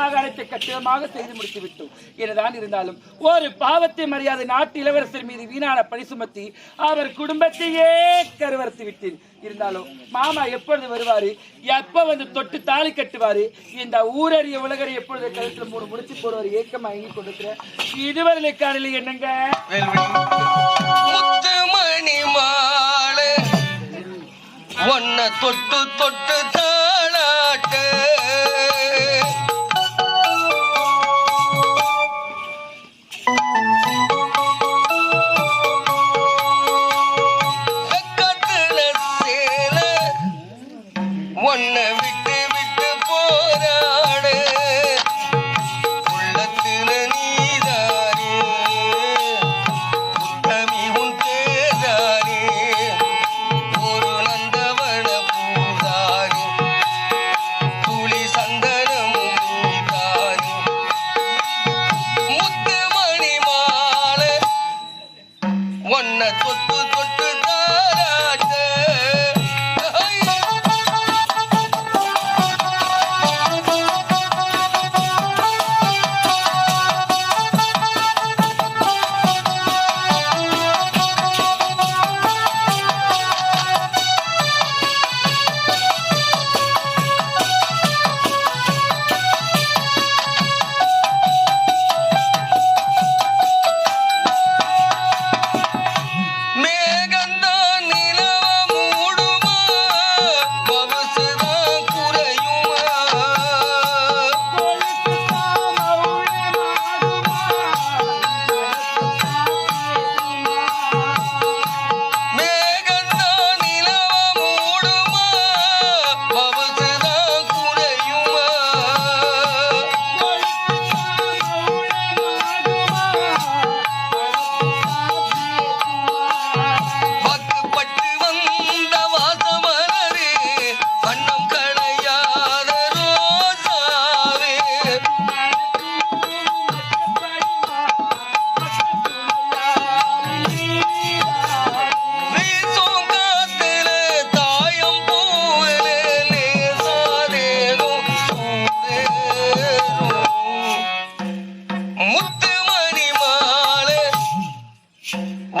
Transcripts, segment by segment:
சுமூகமாக அனைத்து கட்டிடமாக செய்து முடித்து விட்டோம். என்னதான் இருந்தாலும் ஒரு பாவத்தை மரியாதை நாட்டு இளவரசர் மீது வீணான பழி சுமத்தி அவர் குடும்பத்தையே கருவறுத்து விட்டேன். இருந்தாலும் மாமா எப்பொழுது வருவாரு, எப்ப வந்து தொட்டு தாலி கட்டுவாரு, இந்த ஊரறிய உலகரை எப்பொழுது கழுத்துல 3 முடிச்சு போடுவாரு ஏக்கமா எங்கி கொண்டிருக்கிறேன். இதுவரை காலையில் என்னங்க முத்துமணி மாலை ஒன்ன தொட்டு தொட்டு தாளாட்ட ஒன்ன விட்டு விட்டு போராடு உள்ளத்துல நீதானே உத்தமி உன் பேரானே ஒரு நந்தவன பூதானே துளி சந்தனமும் நீதானே முத்து மணி மாலை ஒன்ன தொட்டு தொட்டு தாராட்ட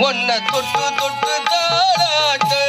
ஒன்ன தொட்டு தொட்டு தாளாட்டு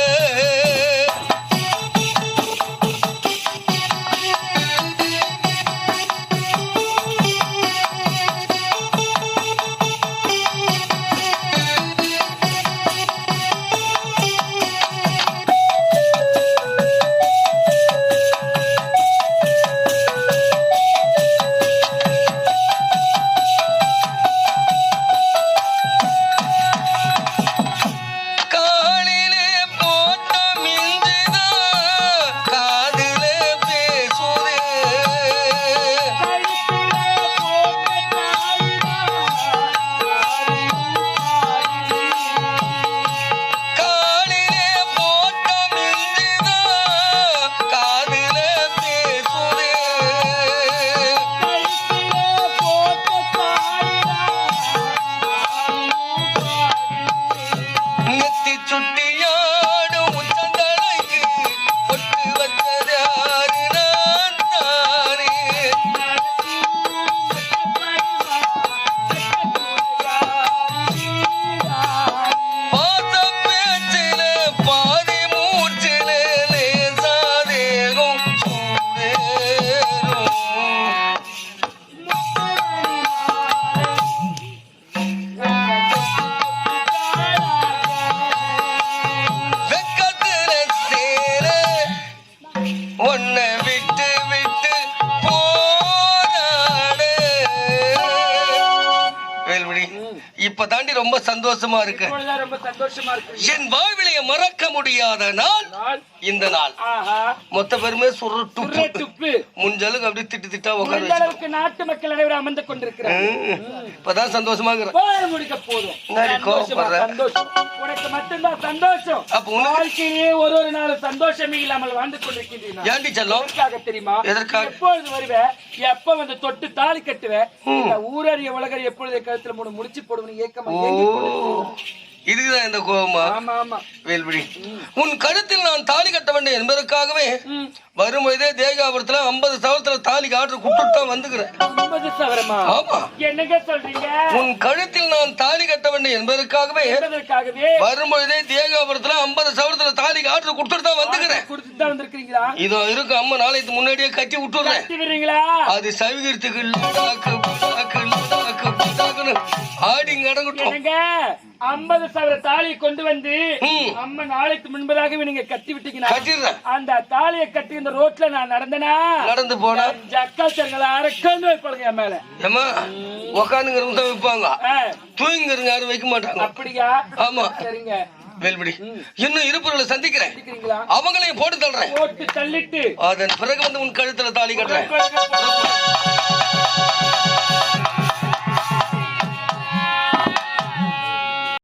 இப்ப தாண்டி ரொம்ப சந்தோஷமா இருக்கு. என் வாழ்விலே மறக்க முடியாத நாள் இந்த நாள். மொத்த பேருமே சுருட்டு முஞ்சலுக்கு அப்படியே திட்டு திட்டா உட்காந்து நாட்டு மக்கள் அனைவரும் அமர்ந்து கொண்டிருக்கிறாங்க. இப்பதான் சந்தோஷமா மட்டும்தான் சந்தோஷம். அப்ப வாழ்க்கையிலேயே ஒரு நாள் சந்தோஷமே இல்லாமல் வாழ்ந்து கொண்டிருக்கின்றீங்க. ஏண்டி செல்லம் தெரியுமா? எதற்காக? எப்பொழுது வருவேன், எப்ப வந்து தொட்டு தாலி கட்டுவேன், ஊரறிய உலகறிய எப்பொழுது கழுத்துல 3 முடிச்சு போடுவேன் ஏக்கமா இதுக்குதான் இந்த கோபமா? ஆமா ஆமா வேல்விழி, உன் கழுத்தில் நான் தாலி கட்ட வேண்டும் என்பதற்காகவே வரும்போதே தேகாபுரத்துல 50 சவரத்துல தாலி ஆர்டர் கொடுத்துட்டு தான் வந்துக்கிறேன். 50 சவரமா? ஆமா. என்னங்க சொல்றீங்க? உன் கழுத்தில் நான் தாலி கட்ட வேண்டும் என்பதற்காகவே வரும்போதே தேகாபுரத்துல 50 சவரத்துல தாலி ஆர்டர் கொடுத்துட்டு தான் வந்துக்கிறேன். கொடுத்துட்டு தான் வந்திருக்கீங்களா? இதோ இருக்கு அம்மா, நாளைக்கு முன்னாடியே கட்டி விட்டுறேன். அது சவிகிறதுக்கு ஆடிங்க அடங்கட்டும். 50 சவர தாலி கொண்டு வந்து அம்மா நாளைக்கு முன்பதாகவே நீங்க கட்டி விட்டீங்கன்னா அந்த தாலியை கட்டி இந்த ரோட்ல நான் நடந்து போனா ஜக்காச்சங்களை அரக்கன்னு வைப்பாங்க என் மேல. ஏமா உக்காந்துங்கிறவங்க தான் வைப்பாங்க, தூங்குறவங்க யாரும் வைக்க மாட்டாங்க. அப்படியா? ஆமா. சரிங்க வேல்விழி, இன்னும் இருப்பவர்களை சந்திக்கிறேன், அவங்களையும் போட்டு தள்ளுறேன். போட்டு தள்ளிட்டு அதன் பிறகு வந்து உன் கழுத்துல தாலி கட்டுறேன்.